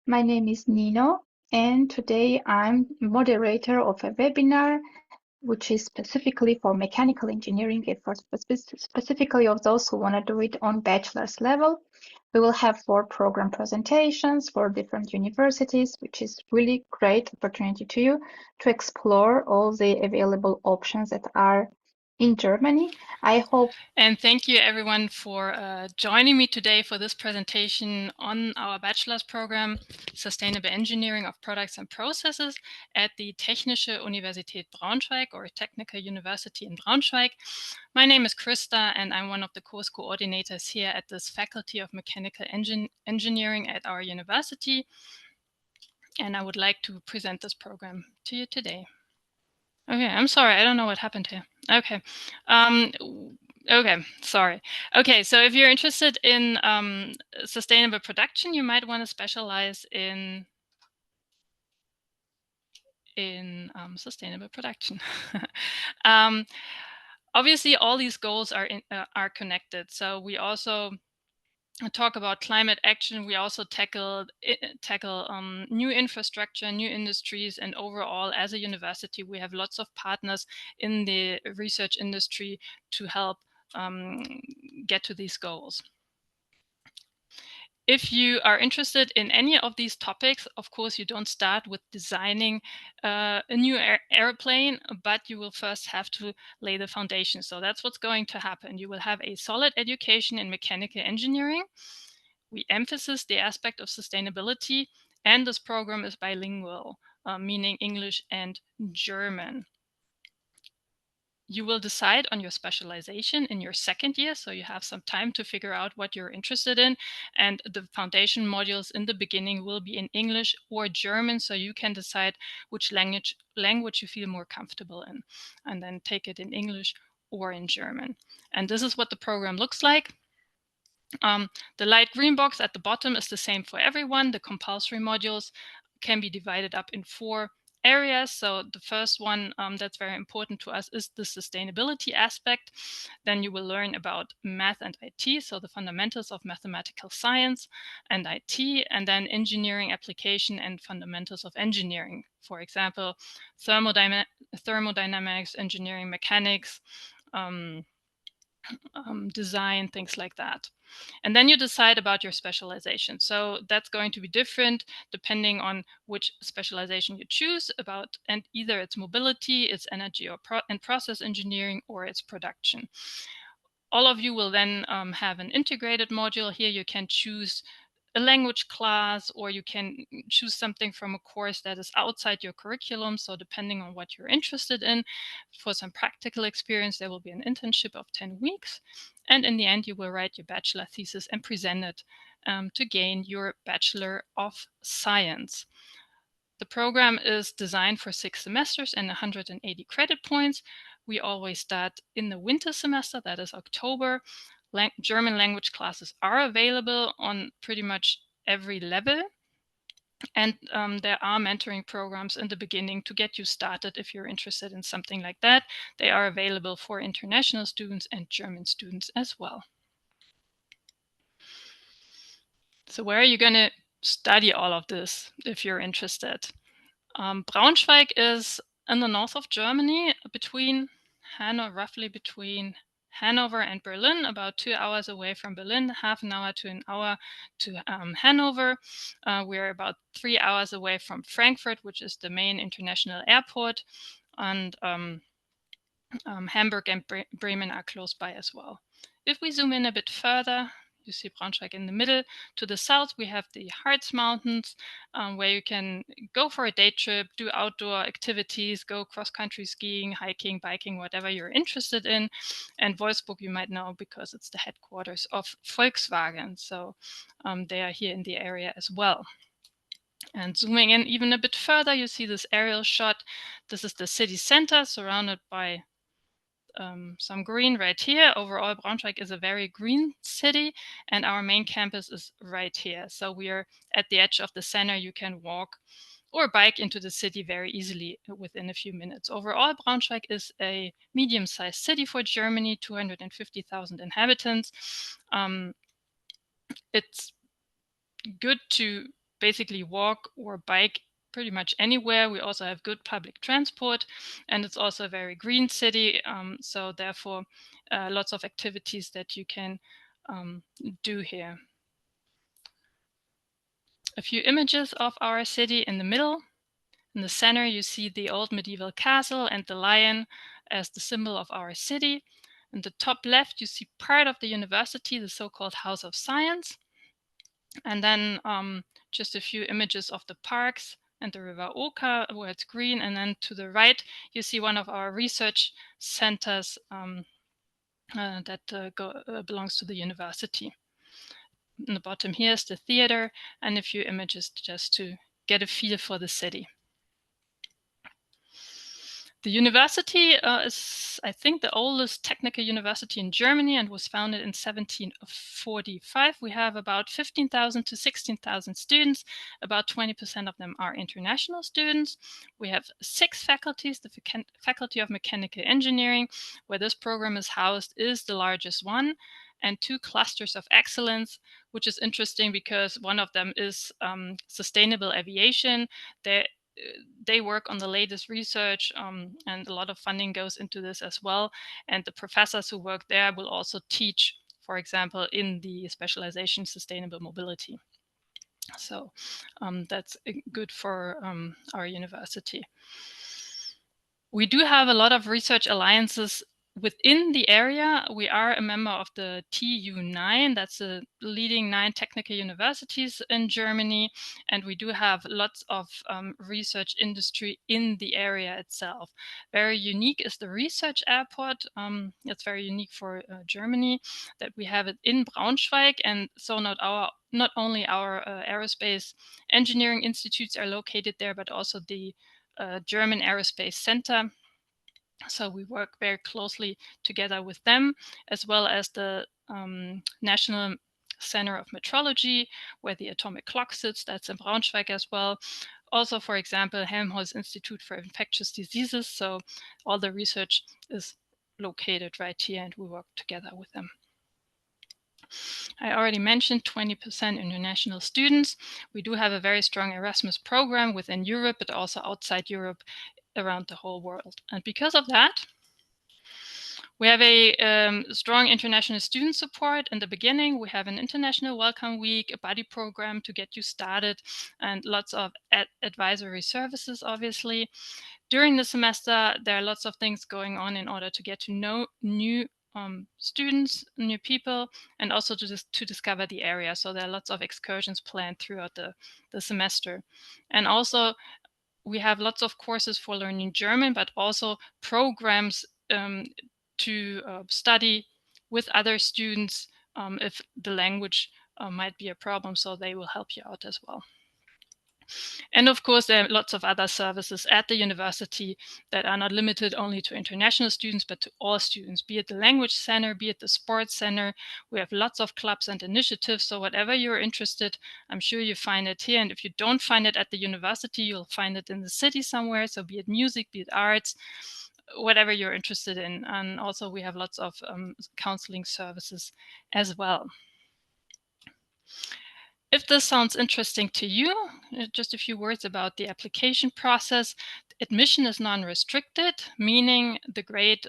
My name is Nino, and today I'm moderator of a webinar which is specifically for mechanical engineering and for specifically of those who want to do it on bachelor's level. We will have 4 program presentations for different universities, which is really great opportunity to you to explore all the available options that are in Germany. I hope. And thank you everyone for joining me today for this presentation on our bachelor's program, Sustainable Engineering of Products and Processes at the Technische Universität Braunschweig, or Technical University in Braunschweig. My name is Krista and I'm one of the course coordinators here at this Faculty of Mechanical Engineering at our university. And I would like to present this program to you today. Okay, I'm sorry, I don't know what happened here. Okay. Okay, sorry. Okay, so if you're interested in sustainable production, you might want to specialize in sustainable production. Obviously, all these goals are connected. So we also talk about climate action. We also tackle new infrastructure, new industries, and overall, as a university, we have lots of partners in the research industry to help get to these goals. If you are interested in any of these topics, of course, you don't start with designing a new airplane, but you will first have to lay the foundation. So that's what's going to happen. You will have a solid education in mechanical engineering. We emphasize the aspect of sustainability, and this program is bilingual, meaning English and German. You will decide on your specialization in your second year, so you have some time to figure out what you're interested in, and the foundation modules in the beginning will be in English or German, so you can decide which language you feel more comfortable in, and then take it in English or in German. And this is what the program looks like. The light green box at the bottom is the same for everyone. The compulsory modules can be divided up in 4 areas. So the first one that's very important to us is the sustainability aspect. Then you will learn about math and IT, so the fundamentals of mathematical science and IT, and then engineering application and fundamentals of engineering. For example, thermodynamics, engineering mechanics, design, things like that. And then you decide about your specialization. So that's going to be different depending on which specialization you choose about, and either it's mobility, it's energy or process engineering, or it's production. All of you will then have an integrated module. Here you can choose a language class, or you can choose something from a course that is outside your curriculum. So depending on what you're interested in, for some practical experience, there will be an internship of 10 weeks. And in the end, you will write your bachelor thesis and present it to gain your Bachelor of Science. The program is designed for 6 semesters and 180 credit points. We always start in the winter semester, that is October. German language classes are available on pretty much every level. And there are mentoring programs in the beginning to get you started if you're interested in something like that. They are available for international students and German students as well. So where are you going to study all of this if you're interested? Braunschweig is in the north of Germany, roughly between Hanover and Berlin, about 2 hours away from Berlin, half an hour to an hour to Hanover. We're about 3 hours away from Frankfurt, which is the main international airport, and Hamburg and Bremen are close by as well. If we zoom in a bit further, you see Braunschweig in the middle. To the south, we have the Harz Mountains, where you can go for a day trip, do outdoor activities, go cross-country skiing, hiking, biking, whatever you're interested in. And Wolfsburg you might know because it's the headquarters of Volkswagen. So they are here in the area as well. And zooming in even a bit further, you see this aerial shot. This is the city center surrounded by some green right here. Overall, Braunschweig is a very green city, and our main campus is right here. So we are at the edge of the center. You can walk or bike into the city very easily within a few minutes. Overall, Braunschweig is a medium-sized city for Germany, 250,000 inhabitants. It's good to basically walk or bike pretty much anywhere. We also have good public transport, and it's also a very green city. So therefore, lots of activities that you can do here. A few images of our city in the middle. In the center, you see the old medieval castle and the lion as the symbol of our city. In the top left, you see part of the university, the so-called House of Science. And then just a few images of the parks and the River Oka, where it's green. And then to the right, you see one of our research centers that belongs to the university. In the bottom here is the theater, and a few images just to get a feel for the city. The university is, I think, the oldest technical university in Germany and was founded in 1745. We have about 15,000 to 16,000 students. About 20% of them are international students. We have 6 faculties. The Faculty of Mechanical Engineering, where this program is housed, is the largest one, and 2 clusters of excellence, which is interesting because one of them is sustainable aviation. They work on the latest research, and a lot of funding goes into this as well. And the professors who work there will also teach, for example, in the specialization sustainable mobility. So that's good for our university. We do have a lot of research alliances within the area. We are a member of the TU9, that's the leading 9 technical universities in Germany, and we do have lots of research industry in the area itself. Very unique is the research airport. It's very unique for Germany that we have it in Braunschweig, and so not only our aerospace engineering institutes are located there, but also the German Aerospace Center. So we work very closely together with them, as well as the National Center of Metrology, where the atomic clock sits. That's in Braunschweig as well. Also, for example, Helmholtz Institute for Infectious Diseases. So all the research is located right here, and we work together with them. I already mentioned 20% international students. We do have a very strong Erasmus program within Europe, but also outside Europe, around the whole world. And because of that, we have a strong international student support. In the beginning, we have an international welcome week, a buddy program to get you started, and lots of advisory services, obviously. During the semester, there are lots of things going on in order to get to know new students, new people, and also to discover the area. So there are lots of excursions planned throughout the semester. And also, we have lots of courses for learning German, but also programs to study with other students if the language might be a problem, so they will help you out as well. And of course, there are lots of other services at the university that are not limited only to international students, but to all students, be it the language center, be it the sports center. We have lots of clubs and initiatives. So whatever you're interested, I'm sure you find it here. And if you don't find it at the university, you'll find it in the city somewhere. So be it music, be it arts, whatever you're interested in. And also we have lots of counseling services as well. If this sounds interesting to you, just a few words about the application process. Admission is non-restricted, meaning the grade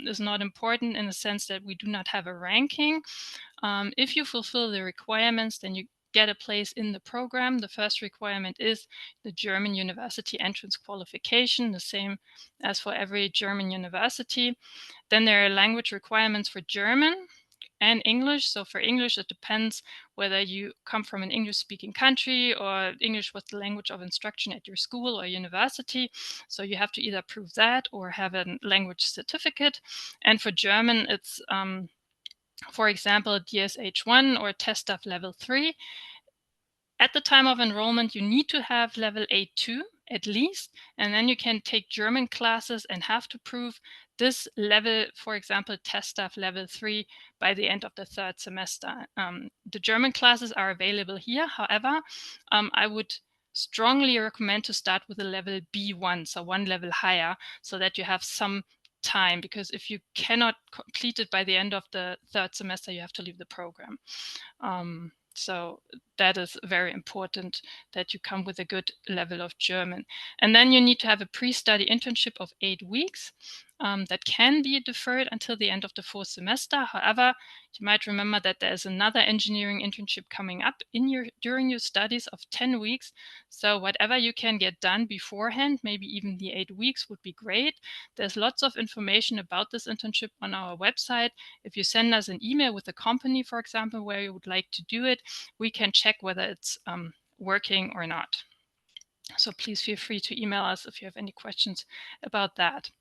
is not important in the sense that we do not have a ranking. If you fulfill the requirements, then you get a place in the program. The first requirement is the German university entrance qualification, the same as for every German university. Then there are language requirements for German and English. So for English, it depends whether you come from an English-speaking country or English was the language of instruction at your school or university. So you have to either prove that or have a language certificate. And for German, it's, for example, DSH1 or TestDaF level 3. At the time of enrollment, you need to have level A2 at least, and then you can take German classes and have to prove this level, for example, TestDaF level 3 by the end of the 3rd semester. The German classes are available here. However, I would strongly recommend to start with a level B1, so 1 level higher, so that you have some time, because if you cannot complete it by the end of the 3rd semester, you have to leave the program. So that is very important, that you come with a good level of German. And then you need to have a pre-study internship of 8 weeks. That can be deferred until the end of the 4th semester. However, you might remember that there's another engineering internship coming up during your studies of 10 weeks. So whatever you can get done beforehand, maybe even the 8 weeks, would be great. There's lots of information about this internship on our website. If you send us an email with a company, for example, where you would like to do it, we can check whether it's working or not. So please feel free to email us if you have any questions about that.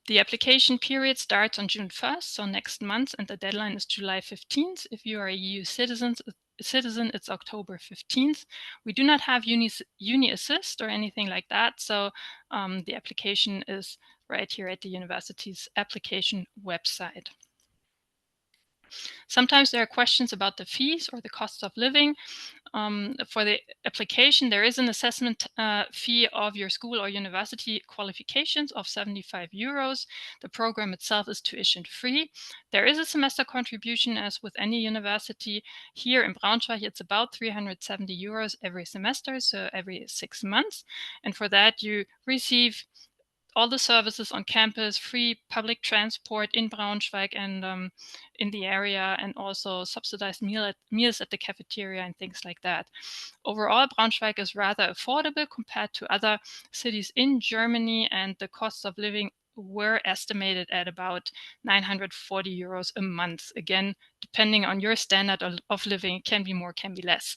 The application period starts on June 1st, so next month, and the deadline is July 15th. If you are a EU citizen, it's October 15th. We do not have uni assist or anything like that, so the application is right here at the university's application website. Sometimes there are questions about the fees or the cost of living. For the application, there is an assessment fee of your school or university qualifications of 75 euros. The program itself is tuition free. There is a semester contribution as with any university. Here in Braunschweig, it's about 370 euros every semester, so every 6 months. And for that, you receive all the services on campus, free public transport in Braunschweig and in the area, and also subsidized meals at the cafeteria and things like that. Overall, Braunschweig is rather affordable compared to other cities in Germany, and the costs of living were estimated at about 940 euros a month. Again, depending on your standard of living, it can be more, can be less.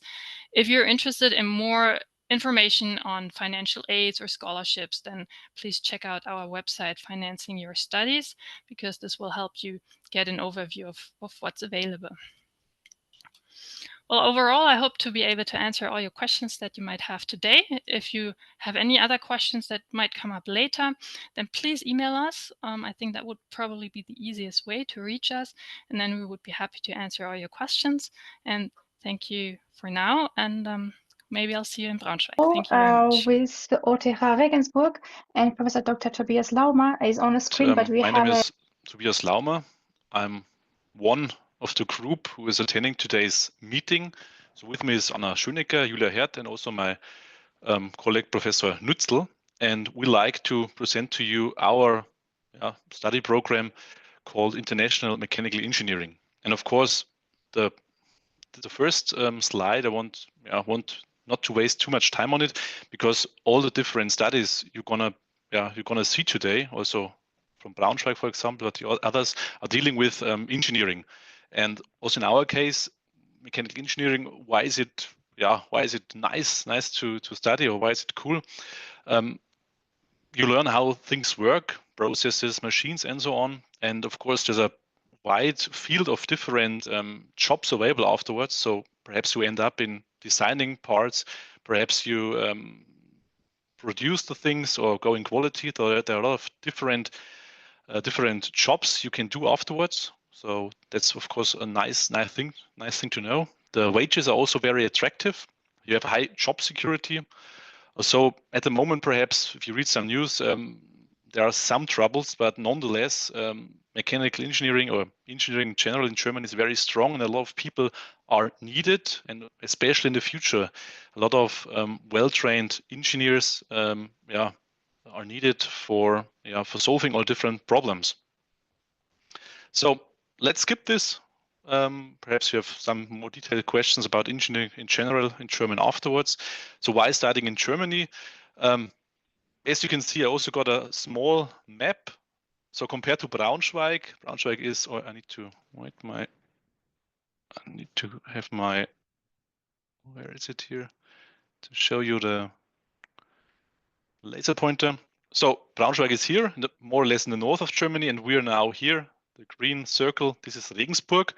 If you're interested in more information on financial aids or scholarships, then please check out our website, Financing Your Studies, because this will help you get an overview of what's available. Well, overall, I hope to be able to answer all your questions that you might have today. If you have any other questions that might come up later, then please email us. I think that would probably be the easiest way to reach us, and then we would be happy to answer all your questions. And thank you for now, and maybe I'll see you in Braunschweig. Thank you very much. With 𝘱𝘢 Regensburg, and Professor Dr. Tobias Lohmer is on the screen, but we my have name is Tobias Lohmer. I'm one of the group who is attending today's meeting. So with me is Anna Schönecker, Julia Herd, and also my colleague Professor Nützl. And we like to present to you our study program called International Mechanical Engineering. And of course, the first slide, I want not to waste too much time on it, because all the different studies you're gonna see today, also from Braunschweig, for example, but the others are dealing with engineering. And also in our case, mechanical engineering, why is it nice to study, or why is it cool? You learn how things work, processes, machines, and so on. And of course, there's a wide field of different jobs available afterwards. So perhaps you end up in designing parts, perhaps you produce the things or go in quality. There are a lot of different jobs you can do afterwards. So that's of course a nice thing to know. The wages are also very attractive. You have high job security. So at the moment, perhaps if you read some news, there are some troubles, but nonetheless, mechanical engineering or engineering in general in Germany is very strong, and a lot of people are needed, and especially in the future, a lot of well-trained engineers are needed for solving all different problems. So let's skip this. Perhaps you have some more detailed questions about engineering in general in German afterwards. So why studying in Germany? As you can see, I also got a small map. So compared to Braunschweig is, or I need to have my, where is it here? To show you the laser pointer. So Braunschweig is here, more or less in the north of Germany, and we are now here. The green circle, this is Regensburg,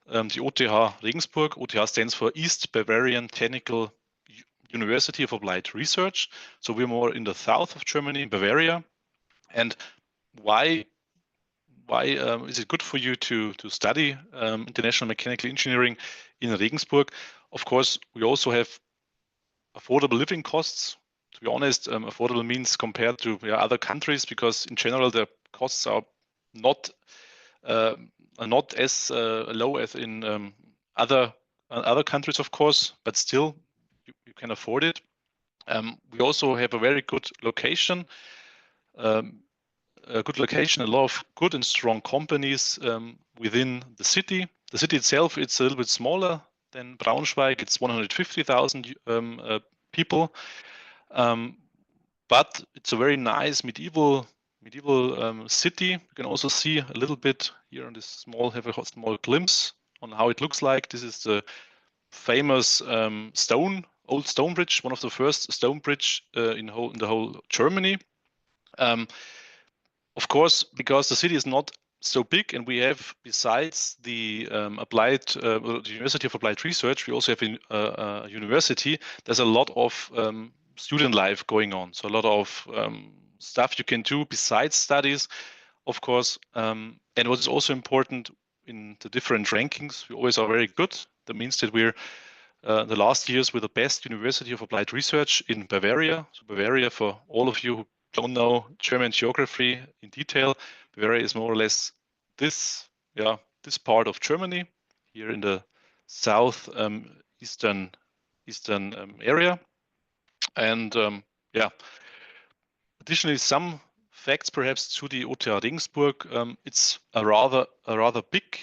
the OTH Regensburg. OTH stands for East Bavarian Technical University of Applied Research. So we're more in the south of Germany, in Bavaria. And why is it good for you to study international mechanical engineering in Regensburg? Of course, we also have affordable living costs. To be honest, affordable means compared to other countries, because in general the costs are not as low as in other countries, of course, but still you can afford it. We also have a very good location. A lot of good and strong companies within the city. The city itself, it's a little bit smaller than Braunschweig. It's 150,000 people, but it's a very nice medieval city. You can also see a little bit here on this have a small glimpse on how it looks like. This is the famous old stone bridge, one of the first stone bridge in the whole Germany. Of course, because the city is not so big, and we have, besides the the University of Applied Research, we also have a university. There's a lot of student life going on, so a lot of stuff you can do besides studies, of course. And what is also important in the different rankings, we always are very good. That means that we're the last years with the best University of Applied Research in Bavaria. So Bavaria, for all of you who don't know German geography in detail, Bavaria is more or less this part of Germany, here in the south eastern area. And additionally, some facts perhaps to the 𝘱𝘀 Regensburg. It's a rather big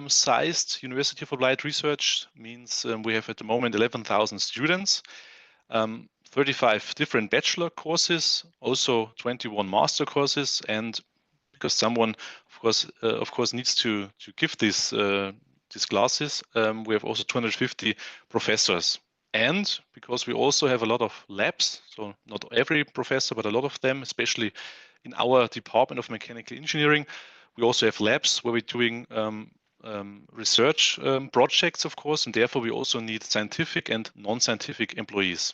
sized University of Applied Research. Means we have at the moment 11,000 students, 35 different bachelor courses, also 21 master courses, and because someone, of course, needs to give these classes, we have also 250 professors. And because we also have a lot of labs, so not every professor, but a lot of them, especially in our Department of Mechanical Engineering, we also have labs where we're doing research projects, of course, and therefore we also need scientific and non-scientific employees.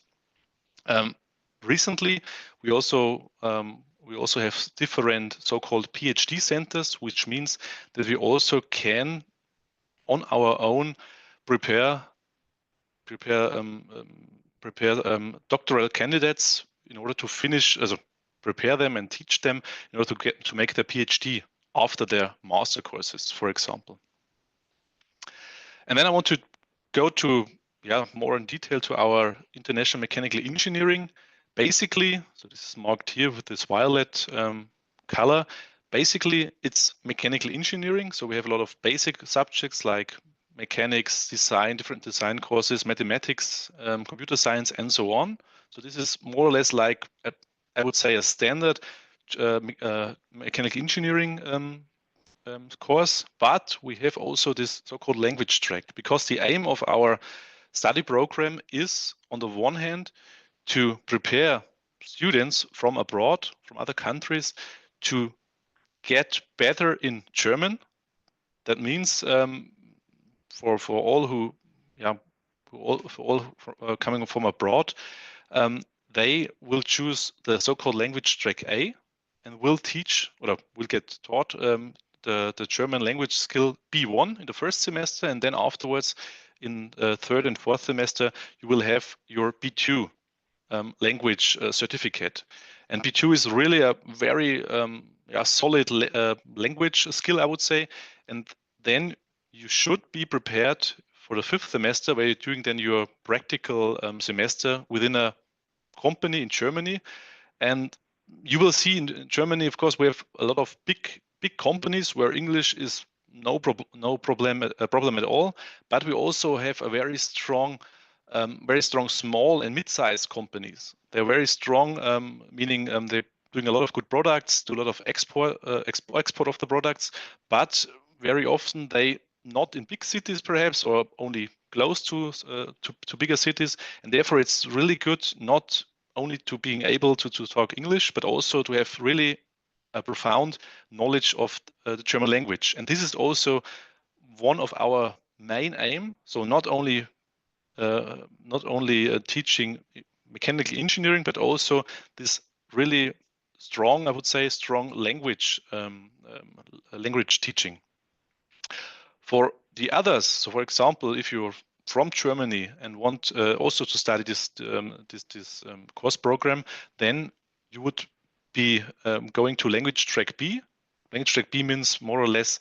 Recently, we also have different so-called PhD centers, which means that we also can, on our own, prepare doctoral candidates in order to prepare them and teach them in order to make their PhD after their master courses, for example. And then I want to go to more in detail to our international mechanical engineering. Basically, so this is marked here with this violet color. Basically, it's mechanical engineering. So we have a lot of basic subjects like mechanics, design, different design courses, mathematics, computer science, and so on. So this is more or less like, I would say, a standard mechanical engineering course, but we have also this so-called language track, because the aim of our study program is, on the one hand, to prepare students from abroad, from other countries, to get better in German. That means for all who coming from abroad, they will choose the so-called language track A and will teach, or will get taught the German language skill B1 in the first semester, and then afterwards in the third and fourth semester you will have your B2 language certificate. And B2 is really a very solid language skill, I would say. And then you should be prepared for the fifth semester, where you're doing then your practical semester within a company in Germany. And you will see in Germany, of course, we have a lot of big companies where English is no problem at all. But we also have a very strong small and mid-sized companies. They're very strong, meaning they're doing a lot of good products, do a lot of export of the products, but very often they not in big cities perhaps, or only close to bigger cities, and therefore it's really good not only to being able to talk English, but also to have really a profound knowledge of the German language. And this is also one of our main aim. So not only teaching mechanical engineering, but also this really strong, I would say, strong language teaching. For the others, so for example, if you're from Germany and want also to study this course program, then you would be going to language track B. Language track B means more or less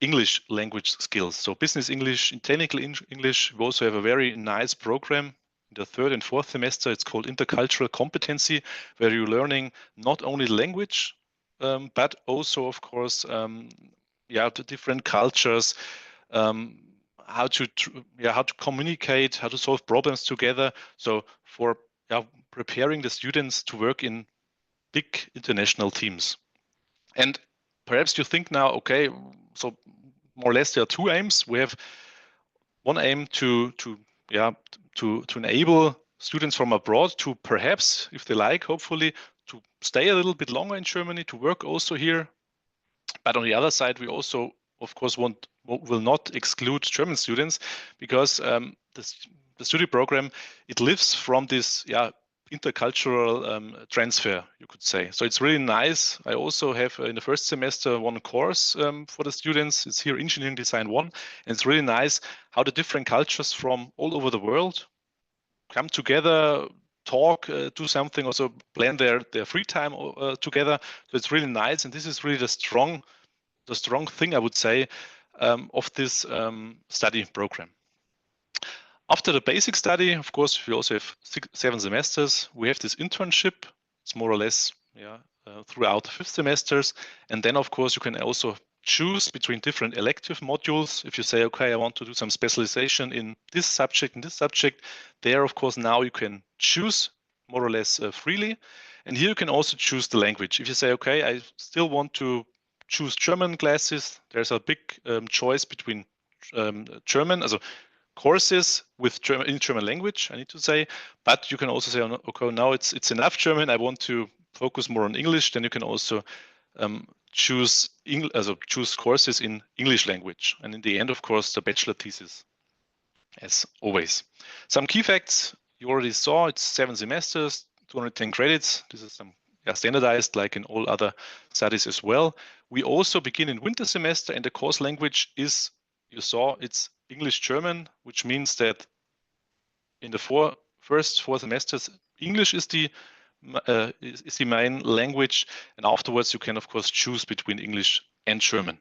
English language skills. So business English, technical English. We also have a very nice program in the 3rd and 4th semester. It's called intercultural competency, where you're learning not only language, but also, of course, the different cultures, how to communicate, how to solve problems together. So for preparing the students to work in big international teams. And perhaps you think now, okay, so more or less there are two aims. We have one aim to enable students from abroad to perhaps, if they like, hopefully, to stay a little bit longer in Germany, to work also here. But on the other side, we also, of course, will not exclude German students, because the study program, it lives from this intercultural transfer, you could say. So it's really nice. I also have in the first semester one course for the students. It's here Engineering Design 1, and it's really nice how the different cultures from all over the world come together, talk, do something, also plan their free time together. So it's really nice, and this is really the strong thing, I would say, of this study program. After the basic study, of course, we also have 7 semesters. We have this internship. It's more or less throughout the 5 semesters. And then, of course, you can also choose between different elective modules. If you say, okay, I want to do some specialization in this subject and this subject, there, of course, now you can choose more or less freely. And here you can also choose the language. If you say, okay, I still want to choose German classes, there's a big choice between German, also courses with in German language, I need to say, but you can also say, okay, now it's enough German, I want to focus more on English. Then you can also choose courses in English language, and in the end, of course, the bachelor thesis, as always. Some key facts you already saw. It's 7 semesters, 210 credits. This is some standardized, like in all other studies as well. We also begin in winter semester, and the course language is, you saw, it's English-German, which means that in the first 4 semesters, English is the main language, and afterwards you can, of course, choose between English and German.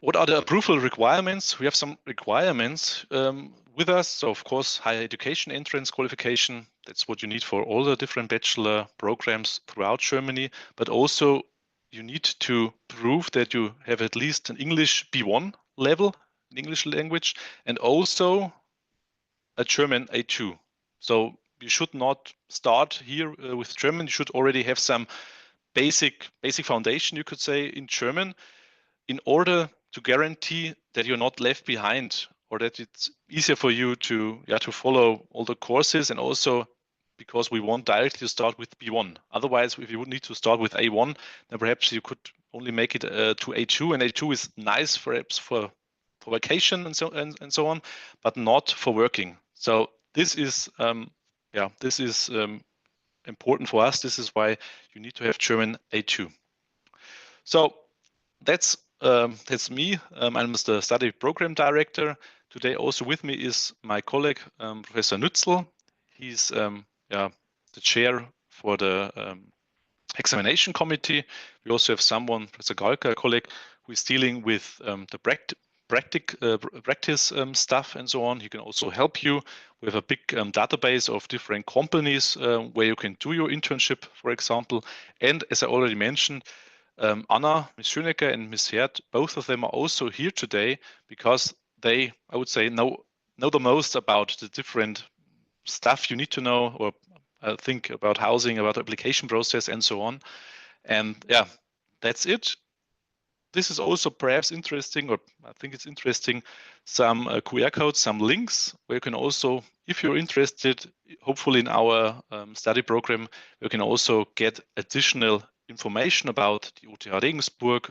What are the approval requirements? We have some requirements with us. So, of course, higher education entrance qualification. That's what you need for all the different bachelor programs throughout Germany. But also, you need to prove that you have at least an English B1 level in English language, and also a German A2. So you should not start here with German. You should already have some basic foundation, you could say, in German, in order to guarantee that you're not left behind, or that it's easier for you to follow all the courses, and also because we want directly to start with B1. Otherwise, if you would need to start with A1, then perhaps you could only make it to A2, and A2 is nice perhaps for vacation and so on, but not for working. So this is important for us. This is why you need to have German A2. So that's me. I'm the study program director. Today also with me is my colleague, Professor Nützl. He's the chair for the examination committee. We also have someone, Professor Galka, a colleague, who is dealing with the practice stuff and so on. He can also help you. We have a big database of different companies where you can do your internship, for example. And as I already mentioned, Anna, Ms. Schönecker and Ms. Herd, both of them are also here today because they, I would say, know the most about the different stuff you need to know, or think about housing, about the application process and so on. And yeah, that's it. This is also perhaps interesting, or I think it's interesting, some QR codes, some links where you can also, if you're interested, hopefully in our study program, you can also get additional information about the ETH Regensburg,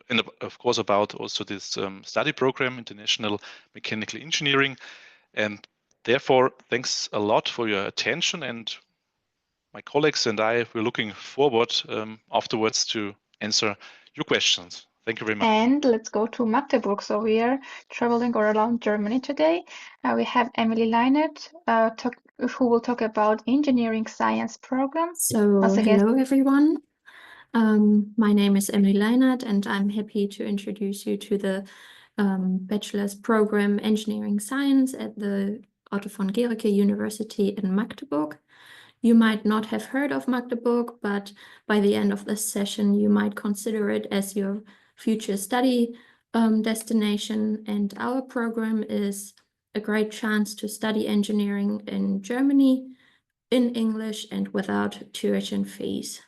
and of course about also this study program, International Mechanical Engineering. And therefore, thanks a lot for your attention, and my colleagues and I, we're looking forward afterwards to answer your questions. Thank you very much. And let's go to Magdeburg. So we are traveling around Germany today. We have Emily Leinert, who will talk about engineering science program. So hello, everyone. My name is Emily Leinert, and I'm happy to introduce you to the bachelor's program Engineering Science at the 𝘱𝘀𝘪𝘥𝘪𝘯𝘨 University in Magdeburg. You might not have heard of Magdeburg, but by the end of this session, you might consider it as your future study destination. And our program is a great chance to study engineering in Germany, in English, and without tuition fees.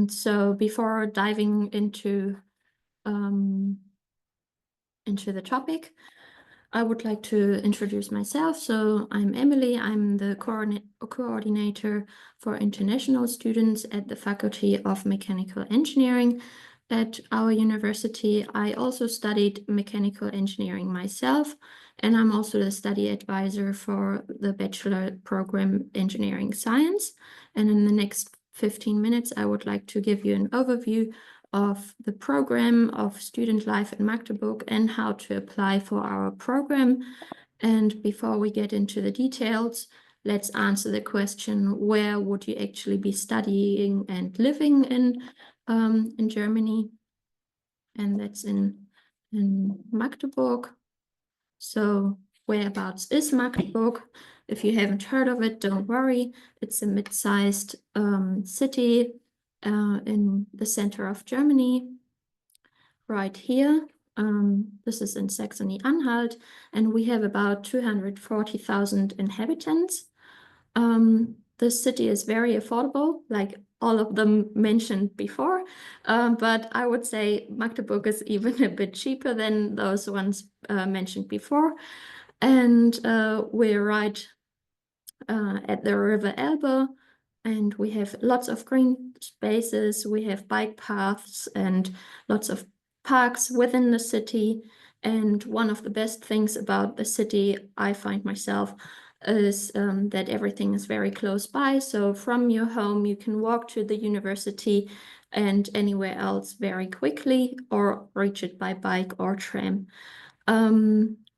So before diving into the topic, I would like to introduce myself. So I'm Emily. I'm the coordinator for international students at the Faculty of Mechanical Engineering at our university. I also studied mechanical engineering myself, and I'm also the study advisor for the bachelor program Engineering Science. And in the next 15 minutes, I would like to give you an overview of the program, of student life in Magdeburg, and how to apply for our program. And before we get into the details, let's answer the question, where would you actually be studying and living in Germany? And that's in Magdeburg. So whereabouts is Magdeburg? If you haven't heard of it, don't worry. It's a mid-sized city in the center of Germany, right here. This is in Saxony-Anhalt, and we have about 240,000 inhabitants. This city is very affordable, like all of them mentioned before, but I would say Magdeburg is even a bit cheaper than those ones mentioned before. And we're right at the river Elbe, and we have lots of green spaces. We have bike paths and lots of parks within the city. And one of the best things about the city, I find myself, is that everything is very close by. So from your home, you can walk to the university and anywhere else very quickly, or reach it by bike or tram.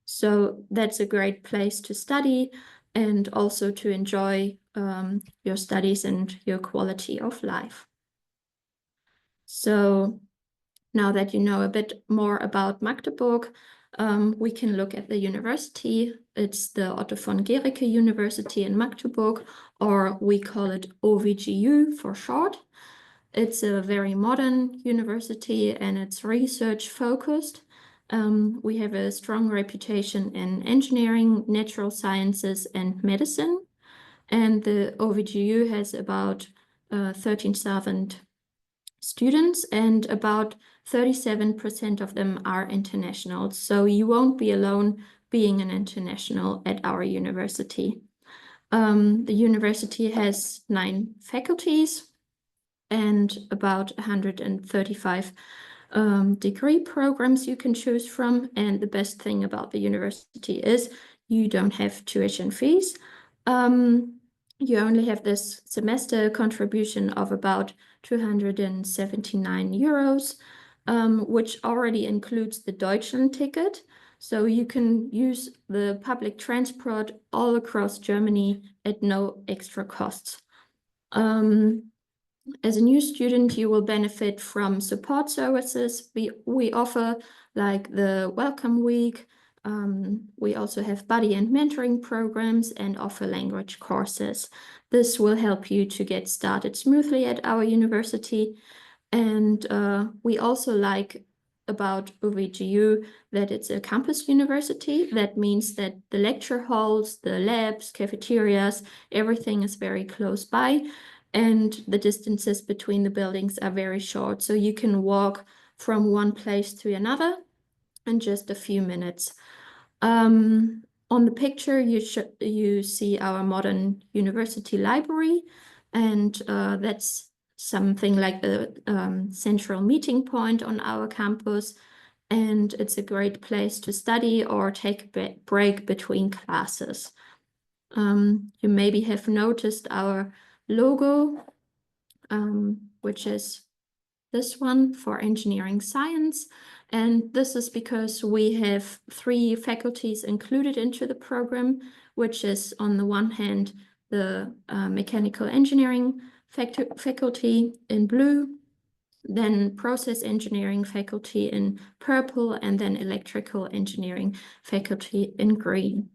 So that's a great place to study and also to enjoy your studies and your quality of life. So now that you know a bit more about Magdeburg, we can look at the university. It's the 𝘱𝘀𝘪𝘥𝘪𝘯𝘨 University in Magdeburg, or we call it OVGU for short. It's a very modern university and it's research focused. We have a strong reputation in engineering, natural sciences, and medicine. And the OVGU has about 13,000 students, and about 37% of them are international. So you won't be alone being an international at our university. The university has 9 faculties and about 135 degree programs you can choose from. And the best thing about the university is you don't have tuition fees. You only have this semester contribution of about 279 euros, which already includes the Deutschland ticket. So you can use the public transport all across Germany at no extra costs. As a new student, you will benefit from support services we offer, like the Welcome Week. We also have buddy and mentoring programs and offer language courses. This will help you to get started smoothly at our university. And we also like about OVGU that it's a campus university. That means that the lecture halls, the labs, cafeterias, everything is very close by. And the distances between the buildings are very short. So you can walk from one place to another in just a few minutes. On the picture, you see our modern university library, and that's something like the central meeting point on our campus. And it's a great place to study or take a break between classes. You maybe have noticed our logo, which is this one for engineering science. And this is because we have 3 faculties included into the program, which is on the one hand, the mechanical engineering faculty in blue, then process engineering faculty in purple, and then electrical engineering faculty in green.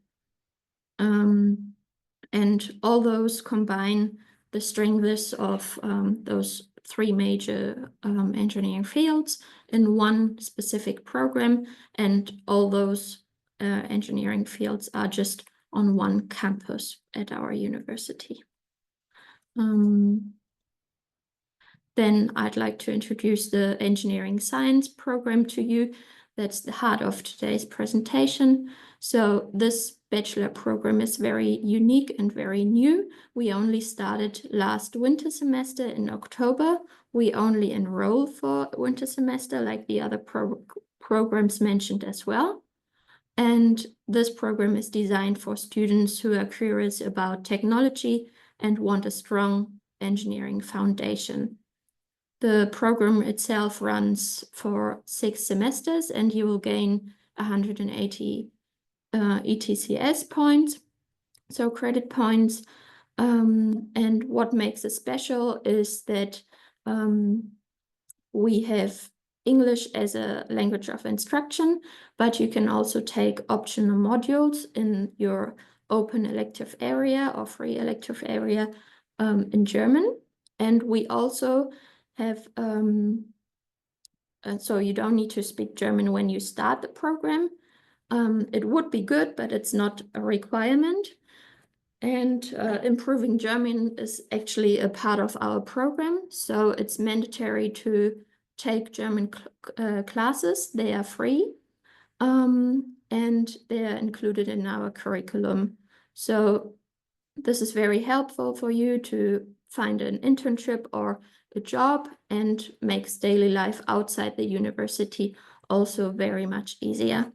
And all those combine the strengths of those three major engineering fields in one specific program, and all those engineering fields are just on one campus at our university. Then I'd like to introduce the engineering science program to you. That's the heart of today's presentation. So this bachelor program is very unique and very new. We only started last winter semester in October. We only enroll for winter semester like the other programs mentioned as well. And this program is designed for students who are curious about technology and want a strong engineering foundation. The program itself runs for 6 semesters, and you will gain 180 ETCS points, so credit points. And what makes it special is that we have English as a language of instruction, but you can also take optional modules in your open elective area or free elective area in German. And we also have, so you don't need to speak German when you start the program. It would be good, but it's not a requirement. And improving German is actually a part of our program. So it's mandatory to take German classes. They are free, and they are included in our curriculum. So this is very helpful for you to find an internship or a job, and makes daily life outside the university also very much easier.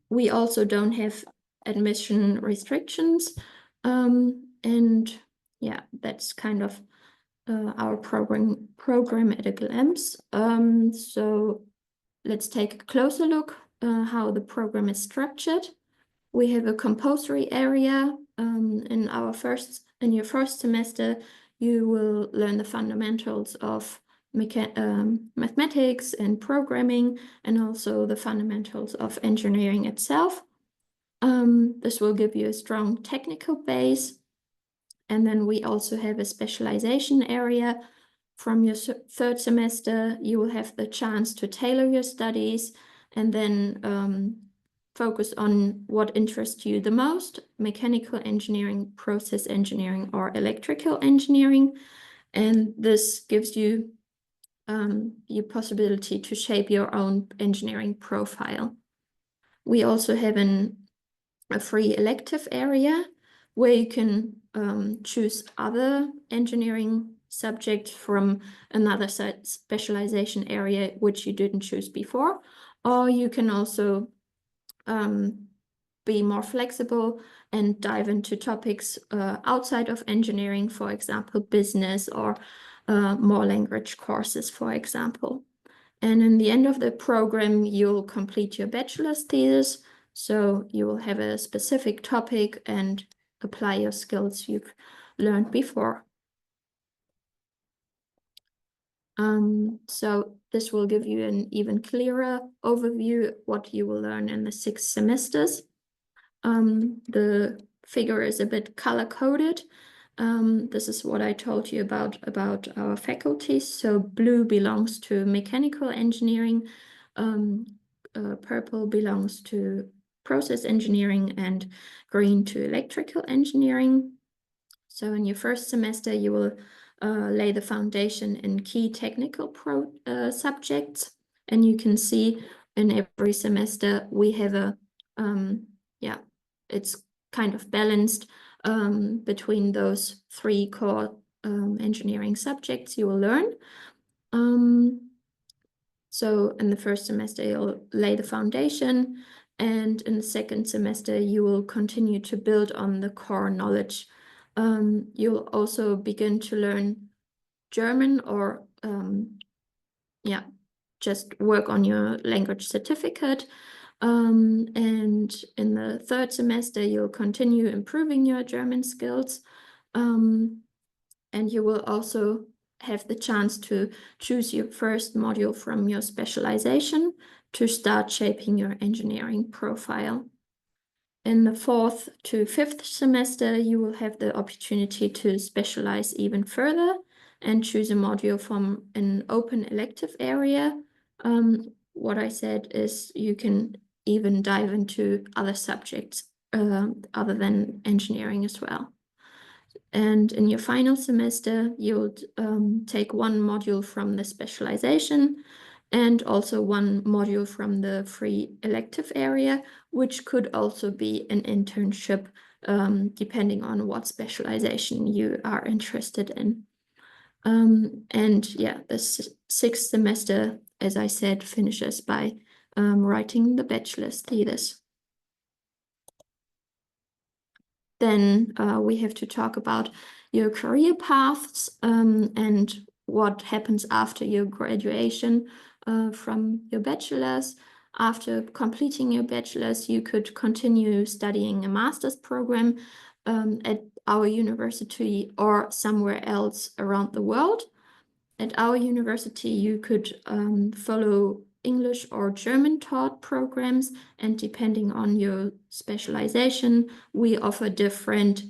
We also don't have admission restrictions, and yeah, that's kind of our program at a glance. So let's take a closer look how the program is structured. We have a compulsory area. In your first semester, you will learn the fundamentals of mathematics and programming, and also the fundamentals of engineering itself. This will give you a strong technical base. And then we also have a specialization area. From your third semester, you will have the chance to tailor your studies and then focus on what interests you the most: mechanical engineering, process engineering, or electrical engineering. And this gives you your possibility to shape your own engineering profile. We also have a free elective area where you can choose other engineering subjects from another specialization area which you didn't choose before, or you can also be more flexible and dive into topics outside of engineering, for example, business, or more language courses, for example. And in the end of the program, you'll complete your bachelor's thesis. So you will have a specific topic and apply your skills you've learned before. So this will give you an even clearer overview of what you will learn in the 6 semesters. The figure is a bit color-coded. This is what I told you about our faculties. So blue belongs to mechanical engineering, purple belongs to process engineering, and green to electrical engineering. So in your first semester, you will lay the foundation in key technical subjects. And you can see in every semester we have a, it's kind of balanced between those 3 core engineering subjects you will learn. So in the first semester, you'll lay the foundation, and in the second semester, you will continue to build on the core knowledge. You'll also begin to learn German, or just work on your language certificate. And in the third semester, you'll continue improving your German skills. And you will also have the chance to choose your first module from your specialization to start shaping your engineering profile. In the fourth to fifth semester, you will have the opportunity to specialize even further and choose a module from an open elective area. What I said is you can even dive into other subjects other than engineering as well. And in your final semester, you'll take one module from the specialization and also one module from the free elective area, which could also be an internship, depending on what specialization you are interested in. And yeah, the sixth semester, as I said, finishes by writing the bachelor's thesis. Then we have to talk about your career paths and what happens after your graduation from your bachelor's. After completing your bachelor's, you could continue studying a master's program at our university or somewhere else around the world. At our university, you could follow English or German taught programs, and depending on your specialization, we offer different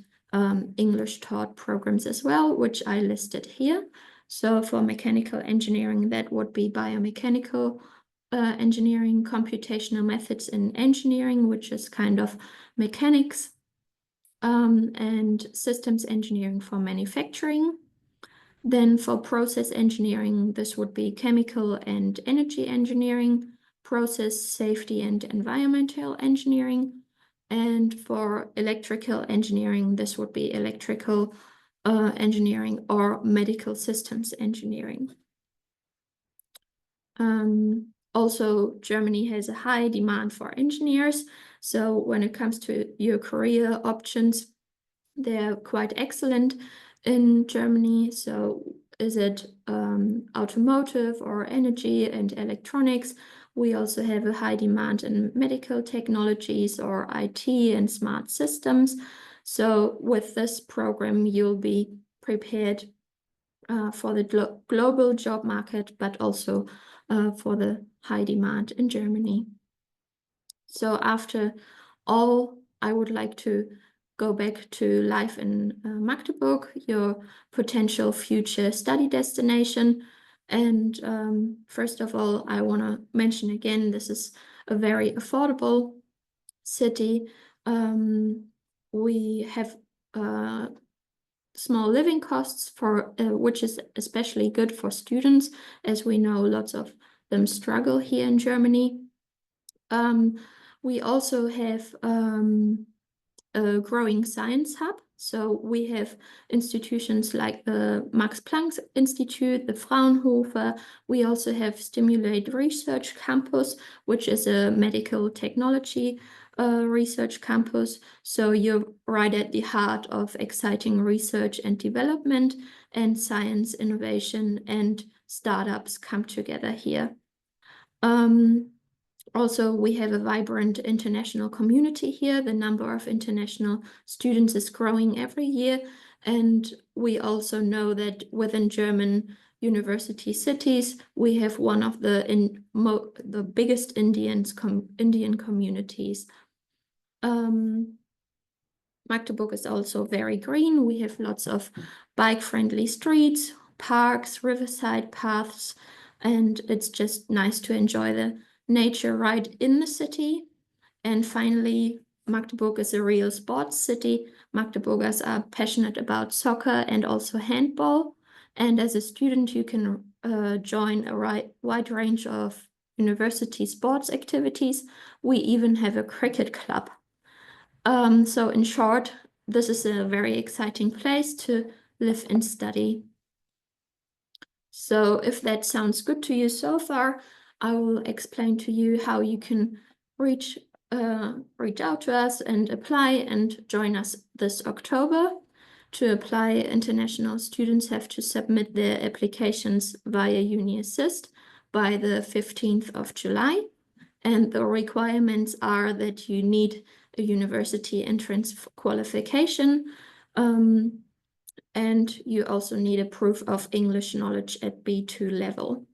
English taught programs as well, which I listed here. So for mechanical engineering, that would be biomechanical engineering, computational methods in engineering, which is kind of mechanics, and systems engineering for manufacturing. Then for process engineering, this would be chemical and energy engineering, process safety and environmental engineering. And for electrical engineering, this would be electrical engineering or medical systems engineering. Also, Germany has a high demand for engineers. So when it comes to your career options, they're quite excellent in Germany. So is it automotive or energy and electronics? We also have a high demand in medical technologies or IT and smart systems. So with this program, you'll be prepared for the global job market, but also for the high demand in Germany. So after all, I would like to go back to life in Magdeburg, your potential future study destination. And first of all, I want to mention again, this is a very affordable city. We have small living costs for which is especially good for students, as we know lots of them struggle here in Germany. We also have a growing science hub. So we have institutions like the Max Planck Institute, the Fraunhofer. We also have Stimulate Research Campus, which is a medical technology research campus. So you're right at the heart of exciting research and development, and science, innovation, and startups come together here. Also, we have a vibrant international community here. The number of international students is growing every year. And we also know that within German university cities, we have one of the biggest Indian communities. Magdeburg is also very green. We have lots of bike-friendly streets, parks, riverside paths, and it's just nice to enjoy the nature right in the city. And finally, Magdeburg is a real sports city. Magdeburgers are passionate about soccer and also handball. And as a student, you can join a wide range of university sports activities. We even have a cricket club. So in short, this is a very exciting place to live and study. So if that sounds good to you so far, I will explain to you how you can reach out to us and apply and join us this October. To apply, international students have to submit their applications via UniAssist by the 15th of July. And the requirements are that you need a university entrance qualification, and you also need a proof of English knowledge at B2 level,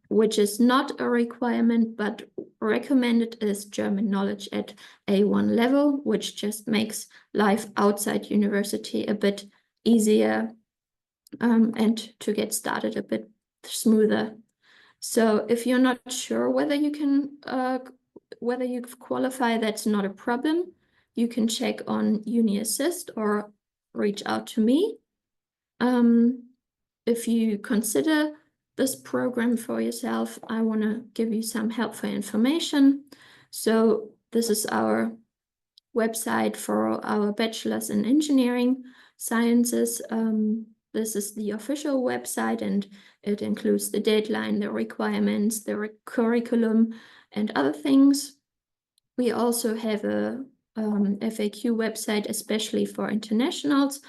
which is not a requirement, but recommended is German knowledge at A1 level, which just makes life outside university a bit easier, and to get started a bit smoother. So if you're not sure whether you can, whether you qualify, that's not a problem. You can check on UniAssist or reach out to me. If you consider this program for yourself, I want to give you some helpful information. So this is our website for our bachelor's in engineering sciences. This is the official website, and it includes the deadline, the requirements, the curriculum, and other things. We also have a FAQ website, especially for internationals,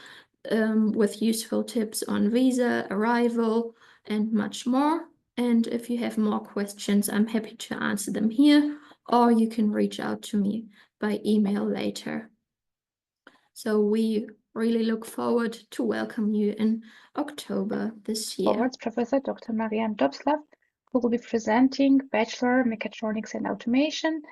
with useful tips on visa, arrival, and much more. And if you have more questions, I'm happy to answer them here, or you can reach out to me by email later. So we really look forward to welcome you in October this year. Forwards Professor Dr. Marianne Dobslav, who will be presenting Bachelor Mechatronics and Automation,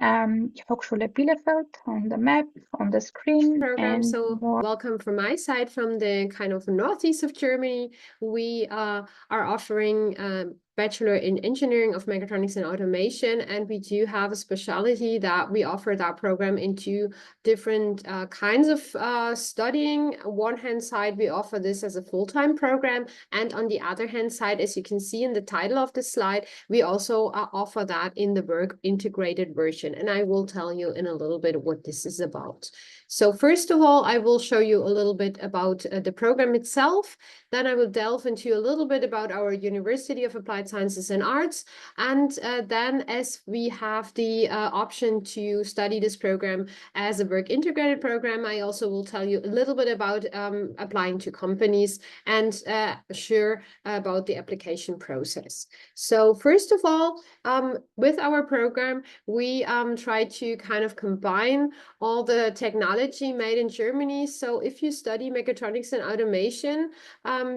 Hochschule Bielefeld on the map, on the screen. Program. And so more. Welcome from my side, from the kind of northeast of Germany. We are offering Bachelor in Engineering of Mechatronics and Automation, and we do have a specialty that we offer that program in two different kinds of studying. On one hand side, we offer this as a full-time program, and on the other hand side, as you can see in the title of the slide, we also offer that in the work integrated version, and I will tell you in a little bit what this is about. So first of all, I will show you a little bit about the program itself. Then I will delve into a little bit about our University of Applied Sciences and Arts. And then, as we have the option to study this program as a work integrated program, I also will tell you a little bit about applying to companies and share about the application process. So first of all, with our program, we try to kind of combine all the technology made in Germany. So if you study mechatronics and automation,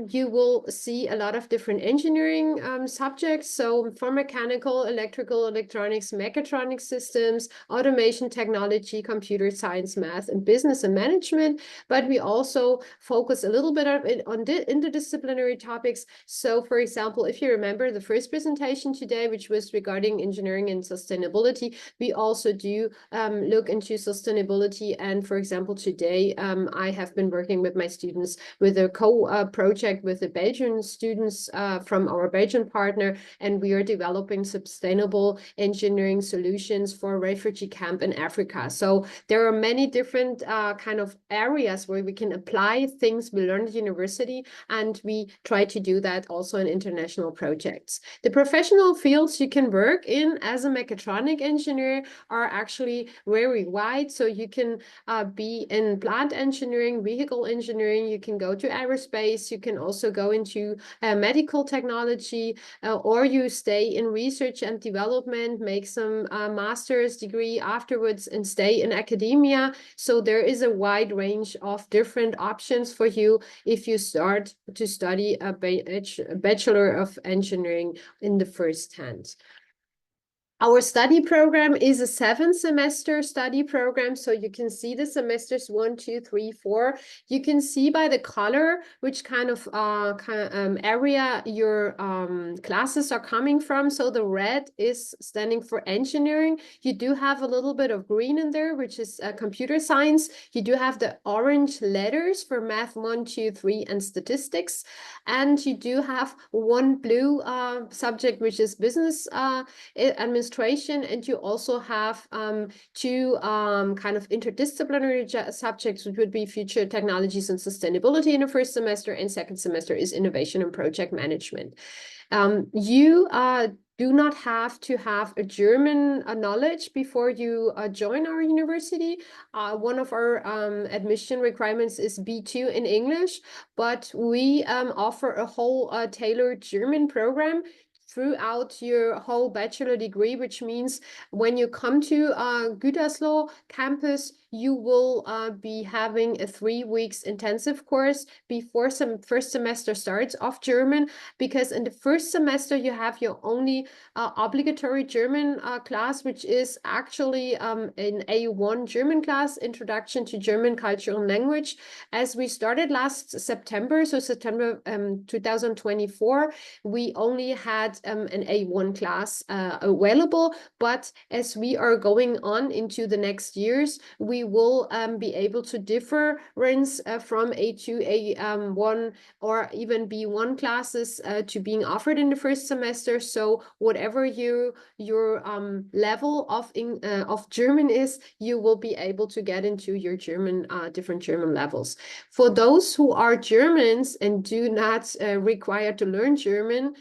you will see a lot of different engineering subjects. So for mechanical, electrical, electronics, mechatronic systems, automation technology, computer science, math, and business and management. But we also focus a little bit on interdisciplinary topics. So for example, if you remember the first presentation today, which was regarding engineering and sustainability, we also do look into sustainability. And for example, today I have been working with my students with a project with the Belgian students from our Belgian partner, and we are developing sustainable engineering solutions for a refugee camp in Africa. So there are many different kind of areas where we can apply things we learned at university, and we try to do that also in international projects. The professional fields you can work in as a mechatronic engineer are actually very wide. So you can be in plant engineering, vehicle engineering, you can go to aerospace, you can also go into medical technology, or you stay in research and development, make some master's degree afterwards and stay in academia. So there is a wide range of different options for you if you start to study a Bachelor of Engineering in the first hand. Our study program is a 7-semester study program. So you can see the semesters 1, 2, 3, 4. You can see by the color which kind of area your classes are coming from. So the red is standing for engineering. You do have a little bit of green in there, which is computer science. You do have the orange letters for math 1, 2, 3, and statistics. And you do have one blue subject, which is business administration. And you also have two kind of interdisciplinary subjects, which would be future technologies and sustainability in the first semester, and second semester is innovation and project management. You do not have to have a German knowledge before you join our university. One of our admission requirements is B2 in English, but we offer a whole tailored German program throughout your whole bachelor degree, which means when you come to 𝘱𝘀𝘪𝘱 campus, you will be having a 3 weeks intensive course before some first semester starts of German, because in the first semester you have your only obligatory German class, which is actually an A1 German class, Introduction to German Culture and Language. As we started last September, so September 2024, we only had an A1 class available, but as we are going on into the next years, we will be able to difference from A2, A1, or even B1 classes to being offered in the first semester. So whatever your level of German is, you will be able to get into your German different German levels. For those who are Germans and do not require to learn German,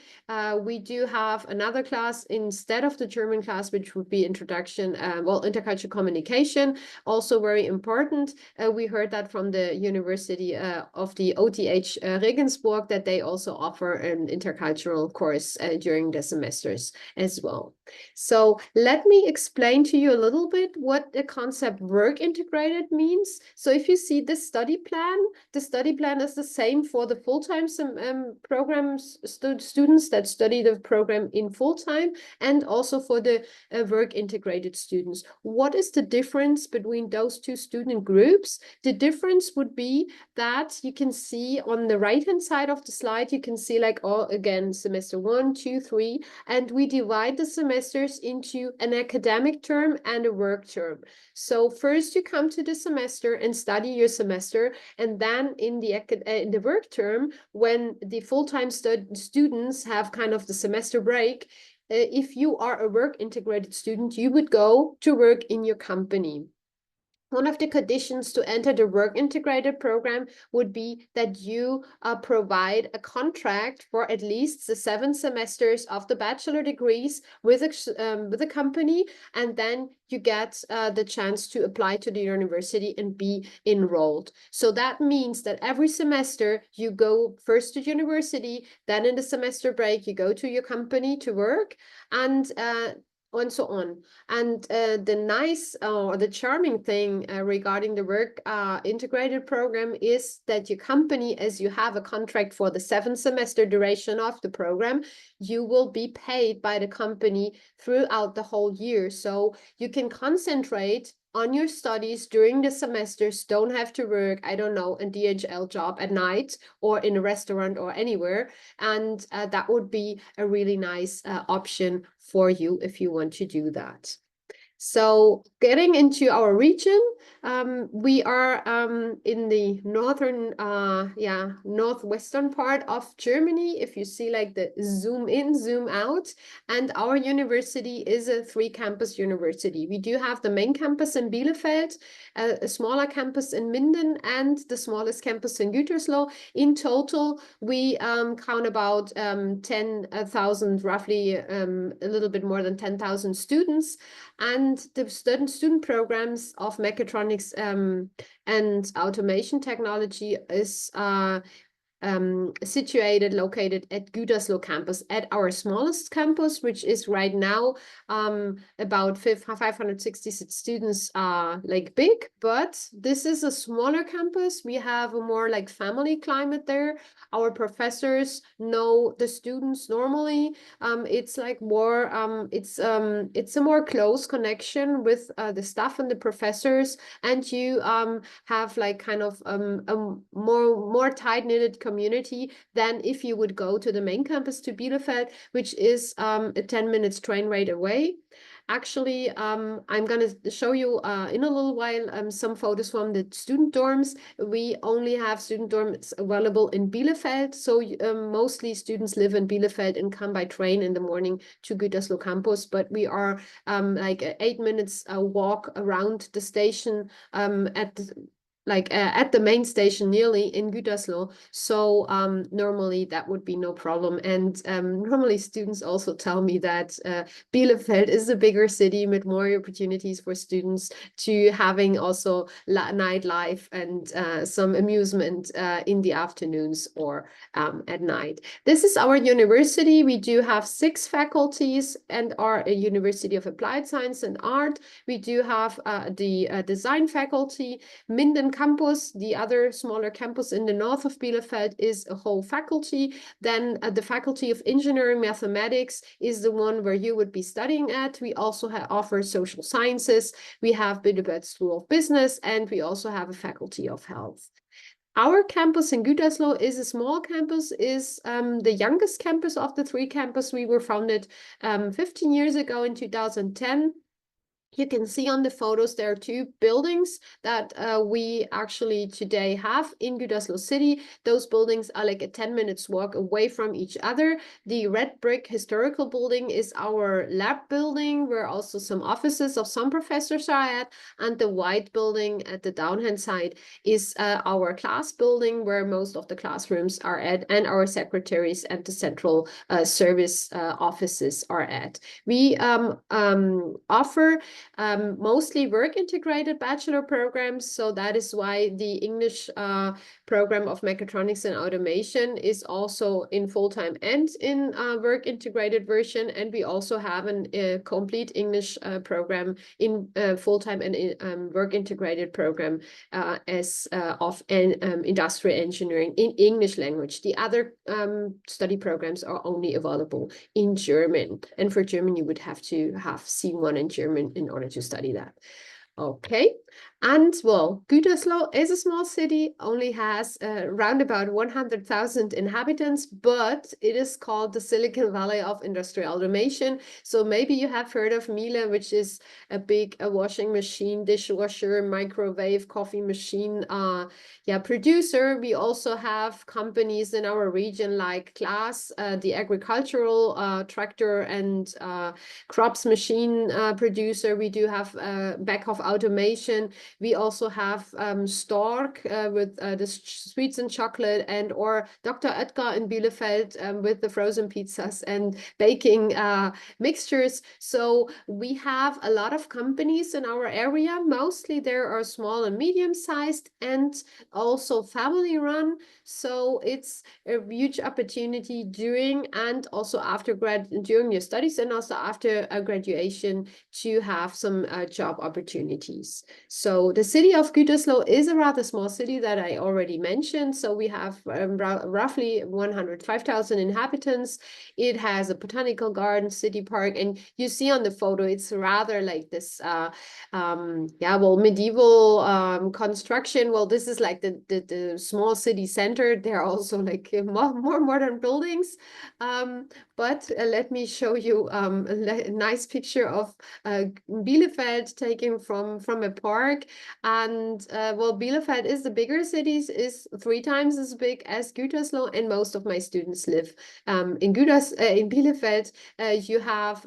we do have another class instead of the German class, which would be introduction, intercultural communication, also very important. We heard that from the University of the OTH Regensburg, that they also offer an intercultural course during the semesters as well. So let me explain to you a little bit what the concept work integrated means. So if you see this study plan, the study plan is the same for the full-time programs students that study the program in full-time, and also for the work integrated students. What is the difference between those two student groups? The difference would be that you can see on the right-hand side of the slide, you can see like, all again, semester 1, 2, 3, and we divide the semesters into an academic term and a work term. So first you come to the semester and study your semester, and then in the work term, when the full-time students have kind of the semester break, if you are a work integrated student, you would go to work in your company. One of the conditions to enter the work integrated program would be that you provide a contract for at least the 7 semesters of the bachelor degrees with a company, and then you get the chance to apply to the university and be enrolled. So that means that every semester you go first to university, then in the semester break you go to your company to work, and so on. And the nice or the charming thing regarding the work integrated program is that your company, as you have a contract for the 7 semester duration of the program, you will be paid by the company throughout the whole year. So you can concentrate on your studies during the semesters, don't have to work, I don't know, a DHL job at night or in a restaurant or anywhere. And that would be a really nice option for you if you want to do that. So getting into our region, we are in the northwestern part of Germany. If you see like the zoom in, zoom out, and our university is a 3-campus university. We do have the main campus in Bielefeld, a smaller campus in Minden, and the smallest campus in 𝘱𝘀𝘪𝘱. In total, we count about 10,000, roughly a little bit more than 10,000 students. And the student programs of mechatronics and automation technology is located at 𝘱𝘀𝘪𝘱 campus, at our smallest campus, which is right now about 566 students like big, but this is a smaller campus. We have a more like family climate there. Our professors know the students normally. It's like more it's a more close connection with the staff and the professors, and you have like kind of a more tight-knitted community than if you would go to the main campus to Bielefeld, which is a 10 minutes train ride away. Actually, I'm going to show you in a little while some photos from the student dorms. We only have student dorms available in Bielefeld, so mostly students live in Bielefeld and come by train in the morning to 𝘱𝘀𝘪𝘱 campus, but we are like 8 minutes walk around the station at at the main station nearly in 𝘱𝘓𝘪. So normally that would be no problem. And normally students also tell me that Bielefeld is a bigger city with more opportunities for students to having also nightlife and some amusement in the afternoons or at night. This is our university. We do have 6 faculties and are a University of Applied Science and Art. We do have the design faculty. Minden campus, the other smaller campus in the north of Bielefeld, is a whole faculty. Then the Faculty of Engineering Mathematics is the one where you would be studying at. We also offer social sciences. We have Bielefeld School of Business, and we also have a Faculty of Health. Our campus in 𝘱𝘓𝘪 is a small campus, is the youngest campus of the 3 campuses. We were founded 15 years ago in 2010. You can see on the photos there are 2 buildings that we actually today have in 𝘱𝘓𝘪 city. Those buildings are like a 10 minutes walk away from each other. The red brick historical building is our lab building, where also some offices of some professors are at. And the white building at the downhand side is our class building, where most of the classrooms are at, and our secretaries and the central service offices are at. We offer mostly work-integrated bachelor programs, so that is why the English program of Mechatronics and Automation is also in full-time and in work-integrated version, and we also have a complete English program in full-time and work-integrated program as of industrial engineering in English language. The other study programs are only available in German, and for German you would have to have C1 in German in order to study that. Okay, and well, 𝘱𝘓𝘪 is a small city, only has around about 100,000 inhabitants, but it is called the Silicon Valley of Industrial Automation. So maybe you have heard of Miele, which is a big washing machine, dishwasher, microwave, coffee machine producer. We also have companies in our region like Claas, the agricultural tractor and crops machine producer. We do have Beckhoff Automation. We also have Stork with the sweets and chocolate, and or Dr. Oetker in Bielefeld with the frozen pizzas and baking mixtures. So we have a lot of companies in our area. Mostly there are small and medium-sized and also family run. So it's a huge opportunity during and also after during your studies and also after graduation to have some job opportunities. So the city of 𝘱𝘓𝘪 is a rather small city that I already mentioned. So we have roughly 105,000 inhabitants. It has a botanical garden, city park, and you see on the photo, it's rather like this, medieval construction. Well, this is like the small city center. There are also like more modern buildings. But let me show you a nice picture of Bielefeld taken from a park. And well, Bielefeld is the bigger city, is 3 times as big as 𝘱𝘓𝘪, and most of my students live in Bielefeld. You have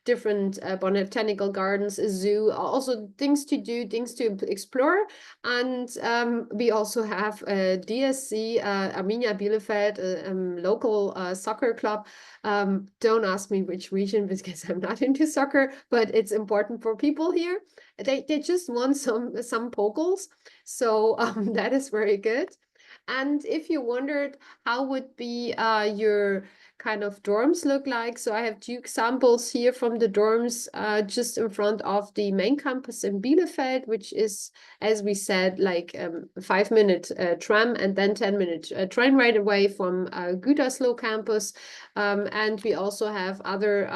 different botanical gardens, a zoo, also things to do, things to explore. And we also have DSC, Arminia Bielefeld, local soccer club. Don't ask me which region because I'm not into soccer, but it's important for people here. They just won some pokals, so that is very good. And if you wondered how would be your kind of dorms look like, so I have 2 examples here from the dorms just in front of the main campus in Bielefeld, which is, as we said, like a 5-minute tram and then 10-minute train ride away from 𝘱𝘱𝘪 campus. And we also have other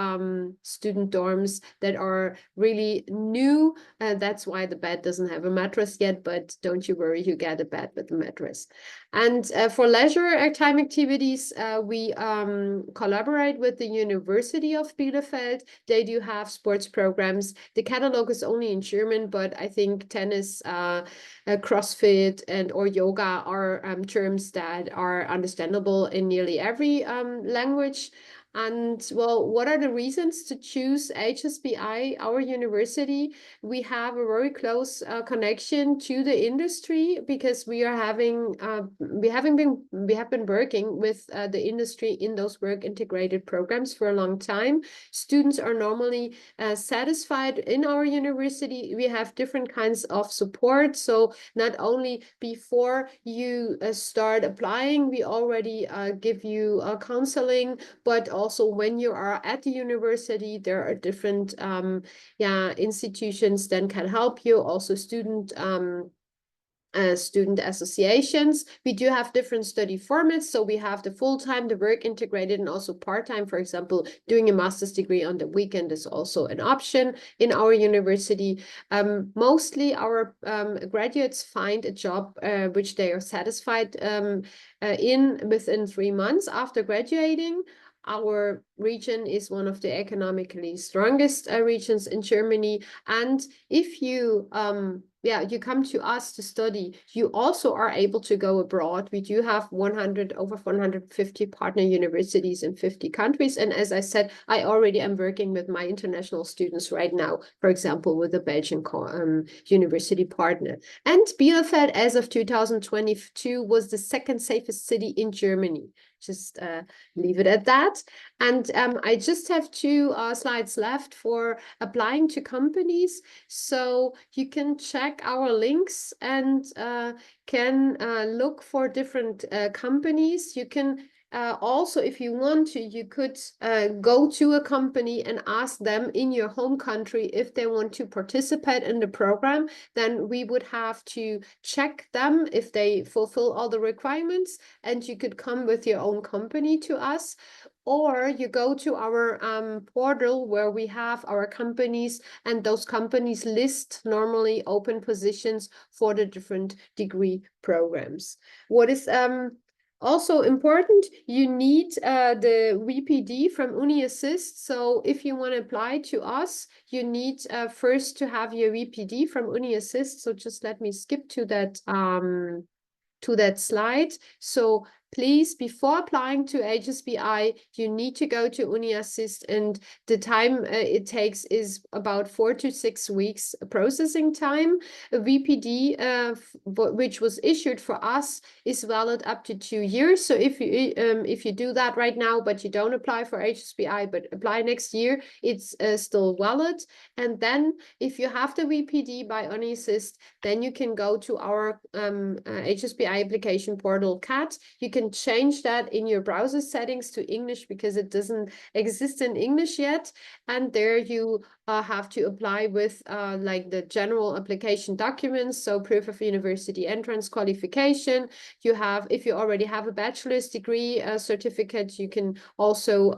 student dorms that are really new. That's why the bed doesn't have a mattress yet, but don't you worry, you get a bed with a mattress. And for leisure time activities, we collaborate with the University of Bielefeld. They do have sports programs. The catalog is only in German, but I think tennis, CrossFit, and or yoga are terms that are understandable in nearly every language. And well, what are the reasons to choose HSBI, our university? We have a very close connection to the industry because we have been working with the industry in those work integrated programs for a long time. Students are normally satisfied in our university. We have different kinds of support. So not only before you start applying, we already give you counseling, but also when you are at the university, there are different institutions that can help you, also student associations. We do have different study formats. So we have the full-time, the work integrated, and also part-time. For example, doing a master's degree on the weekend is also an option in our university. Mostly our graduates find a job which they are satisfied within 3 months after graduating. Our region is one of the economically strongest regions in Germany. And if you you come to us to study, you also are able to go abroad. We do have over 150 partner universities in 50 countries. And as I said, I already am working with my international students right now, for example, with a Belgian university partner. And Bielefeld, as of 2022, was the second safest city in Germany. Just leave it at that. And I just have 2 slides left for applying to companies. So you can check our links and can look for different companies. You can also, if you want to, you could go to a company and ask them in your home country if they want to participate in the program. Then we would have to check them if they fulfill all the requirements, and you could come with your own company to us. Or you go to our portal where we have our companies, and those companies list normally open positions for the different degree programs. What is also important, you need the VPD from UniAssist. So if you want to apply to us, you need first to have your VPD from UniAssist. So just let me skip to that slide. So please, before applying to HSBI, you need to go to UniAssist, and the time it takes is about 4 to 6 weeks processing time. A VPD, which was issued for us, is valid up to 2 years. So if you do that right now, but you don't apply for HSBI, but apply next year, it's still valid. And then if you have the VPD by UniAssist, then you can go to our HSBI application portal, CAT. You can change that in your browser settings to English because it doesn't exist in English yet. And there you have to apply with like the general application documents. So proof of university entrance qualification. You have, if you already have a bachelor's degree certificate, you can also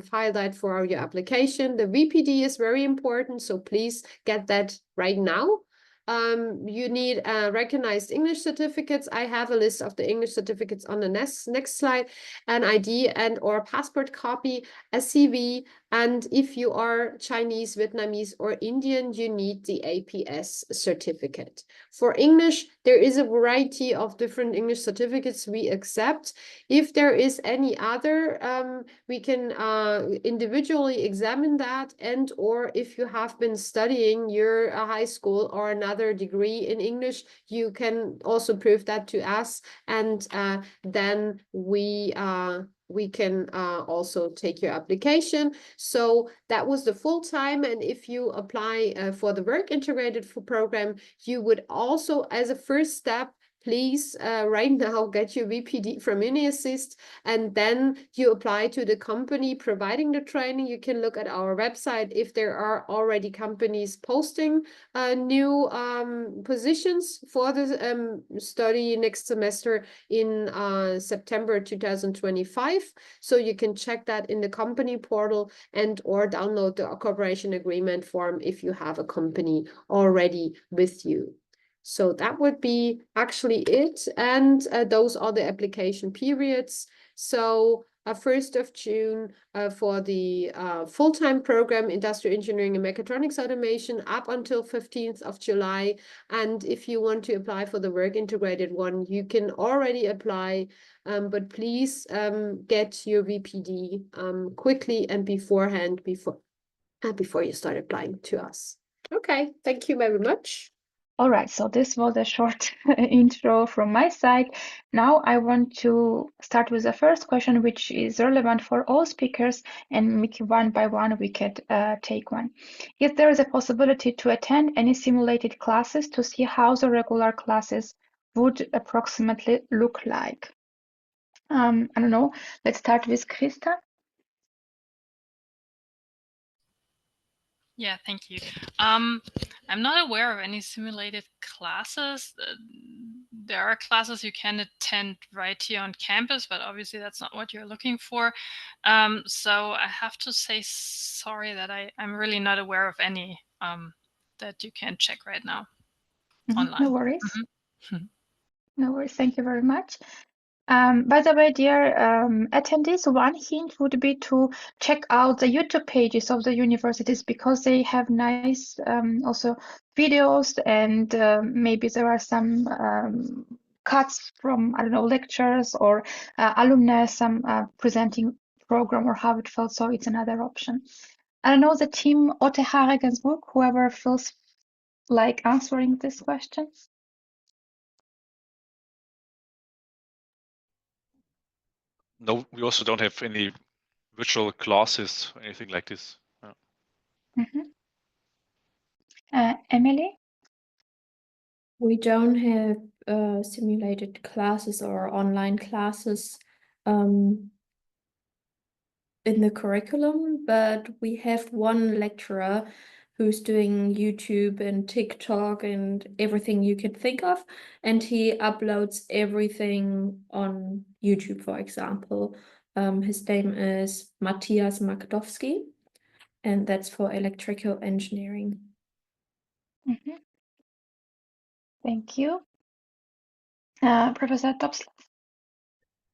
file that for your application. The VPD is very important, so please get that right now. You need recognized English certificates. I have a list of the English certificates on the next slide. An ID and or passport copy, a CV, and if you are Chinese, Vietnamese, or Indian, you need the APS certificate. For English, there is a variety of different English certificates we accept. If there is any other, we can individually examine that, and or if you have been studying your high school or another degree in English, you can also prove that to us, and then we can also take your application. So that was the full time. And if you apply for the work integrated program, you would also, as a first step, please right now get your VPD from UniAssist, and then you apply to the company providing the training. You can look at our website if there are already companies posting new positions for the study next semester in September 2025. So you can check that in the company portal and or download the cooperation agreement form if you have a company already with you. So that would be actually it. And those are the application periods. So 1st of June for the full-time program, Industrial Engineering and Mechatronics Automation, up until 15th of July. And if you want to apply for the work integrated one, you can already apply, but please get your VPD quickly and beforehand, before you start applying to us. Okay, thank you very much. All right, so this was a short intro from my side. Now I want to start with the first question, which is relevant for all speakers, and make one by one we could take one. If there is a possibility to attend any simulated classes to see how the regular classes would approximately look like. I don't know, let's start with Krista. Yeah, thank you. I'm not aware of any simulated classes. There are classes you can attend right here on campus, but obviously that's not what you're looking for. So I have to say sorry that I'm really not aware of any that you can check right now online. No worries. No worries, thank you very much. By the way, dear attendees, one hint would be to check out the YouTube pages of the universities, because they have nice also videos, and maybe there are some cuts from, I don't know, lectures or alumni, some presenting program or how it felt, so it's another option. I don't know, the team 𝘱𝘀 whoever feels like answering this question. No, we also don't have any virtual classes or anything like this. Emily? We don't have simulated classes or online classes in the curriculum, but we have one lecturer who's doing YouTube and TikTok and everything you can think of, and he uploads everything on YouTube, for example. His name is Matthias Magdowski, and that's for electrical engineering. Thank you. Professor Dobslav.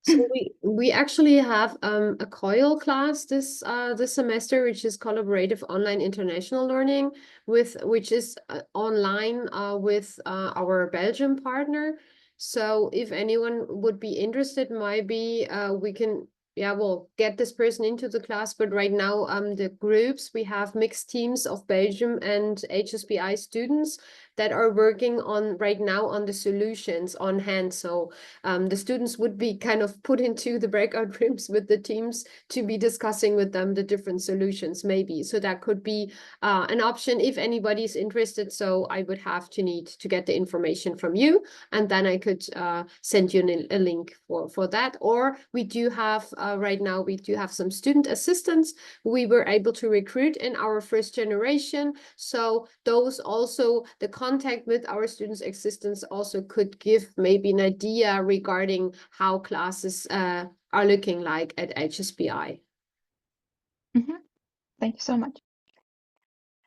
So we actually have a COIL class this semester, which is collaborative online international learning, which is online with our Belgian partner. So if anyone would be interested, maybe we can we'll get this person into the class. But right now the groups, we have mixed teams of Belgium and HSBI students that are working on right now on the solutions on hand. So the students would be kind of put into the breakout rooms with the teams to be discussing with them the different solutions maybe. So that could be an option if anybody's interested. So I would have to need to get the information from you, and then I could send you a link for that. Or we do have right now, we do have some student assistants we were able to recruit in our first generation. So those also, the contact with our students' assistants also could give maybe an idea regarding how classes are looking like at HSBI. Thank you so much.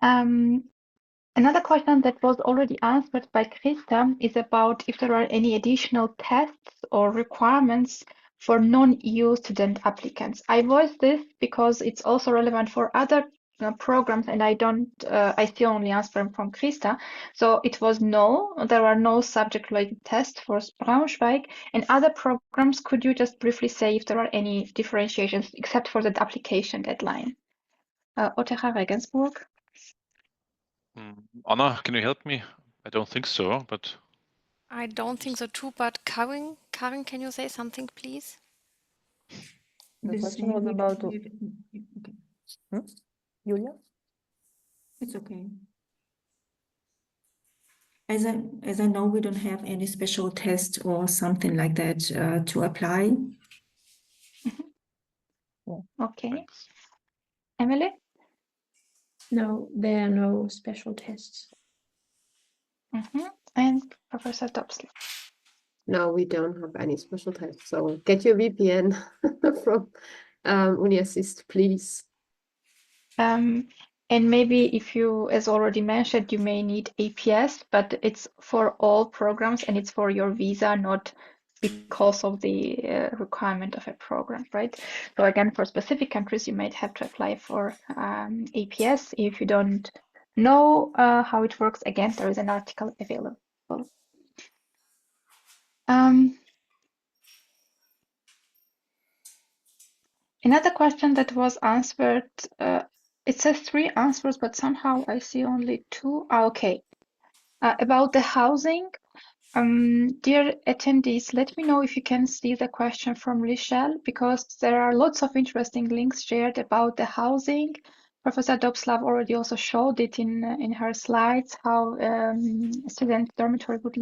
Another question that was already answered by Krista is about if there are any additional tests or requirements for non-EU student applicants. I voice this because it's also relevant for other programs, and I still only answer from Krista. So it was no, there are no subject-related tests for Braunschweig, and other programs. Could you just briefly say if there are any differentiations except for the application deadline? 𝘱𝘀 Regensburg. Anna, can you help me? I don't think so, but I don't think so too, but Karin, can you say something, please? The question was about Julia? It's okay. As I know, we don't have any special test or something like that to apply. Okay. thanks. Emily? No, there are no special tests. And Professor Dobslav. No, we don't have any special tests. So get your VPN from UniAssist, please. And maybe if you, as already mentioned, you may need APS, but it's for all programs and it's for your visa, not because of the requirement of a program, right? So again, for specific countries, you might have to apply for APS. If you don't know how it works, again, there is an article available. Another question that was answered, it says 3 answers, but somehow I see only 2. Okay. About the housing, dear attendees, let me know if you can see the question from Lichelle, because there are lots of interesting links shared about the housing. Professor Dobslav already also showed it in her slides, how a student dormitory would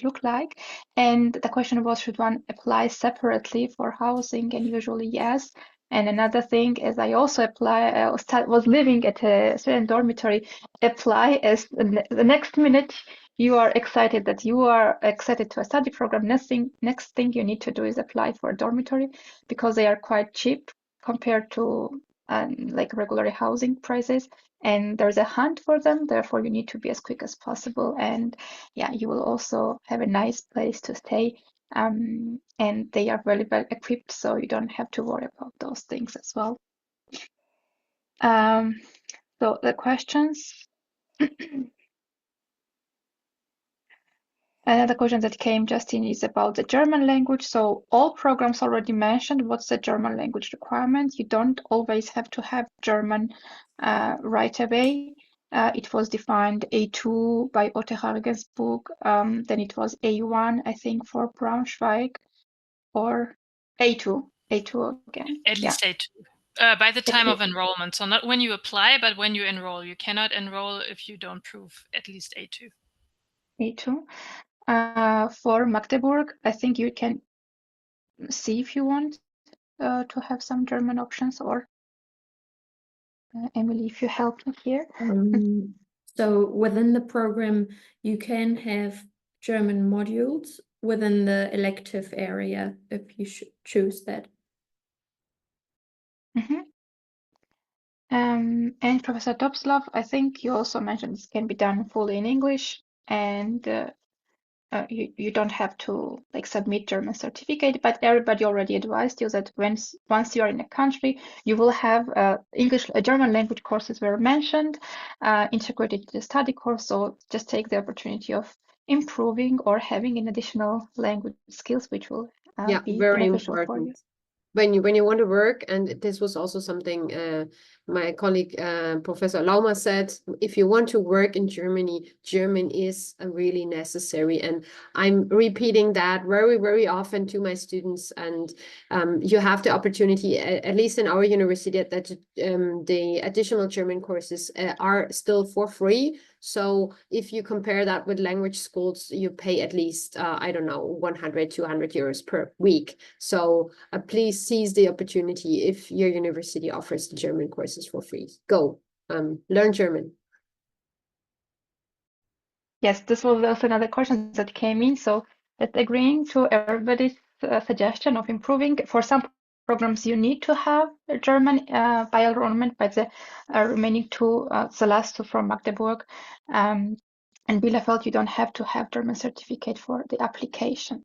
look like. And the question was, should one apply separately for housing? And usually yes. And another thing, as I also was living at a student dormitory, apply as the next minute you are excited that you are accepted to a study program. Next thing you need to do is apply for a dormitory, because they are quite cheap compared to like regular housing prices, and there's a hunt for them. Therefore, you need to be as quick as possible. And yeah, you will also have a nice place to stay. And they are very well equipped, so you don't have to worry about those things as well. So the questions. Another question that came just in is about the German language. So all programs already mentioned what's the German language requirement. You don't always have to have German right away. It was defined A2 by 𝘱𝘪𝘵's book. Then it was A1, I think, for Braunschweig, or A2 again. At least A2. By the time of enrollment. So not when you apply, but when you enroll. You cannot enroll if you don't prove at least A2. A2. For Magdeburg, I think you can see if you want to have some German options, or Emily, if you help me here. So within the program, you can have German modules within the elective area if you should choose that. And Professor Dobslav, I think you also mentioned this can be done fully in English, and you don't have to like submit German certificate, but everybody already advised you that once you are in a country, you will have German language courses were mentioned, integrated to the study course. So just take the opportunity of improving or having an additional language skills, which will be very beneficial important for you. When you want to work. And this was also something my colleague Professor Lauma said, if you want to work in Germany, German is really necessary. And I'm repeating that very, very often to my students. And you have the opportunity, at least in our university, that the additional German courses are still for free. So if you compare that with language schools, you pay at least, I don't know, 100, 200 euros per week. So please seize the opportunity if your university offers the German courses for free. Go, learn German. Yes, this was also another question that came in. So it's agreeing to everybody's suggestion of improving. For some programs, you need to have German by enrollment, but the remaining 2, the last 2 from Magdeburg and Bielefeld, you don't have to have German certificate for the application.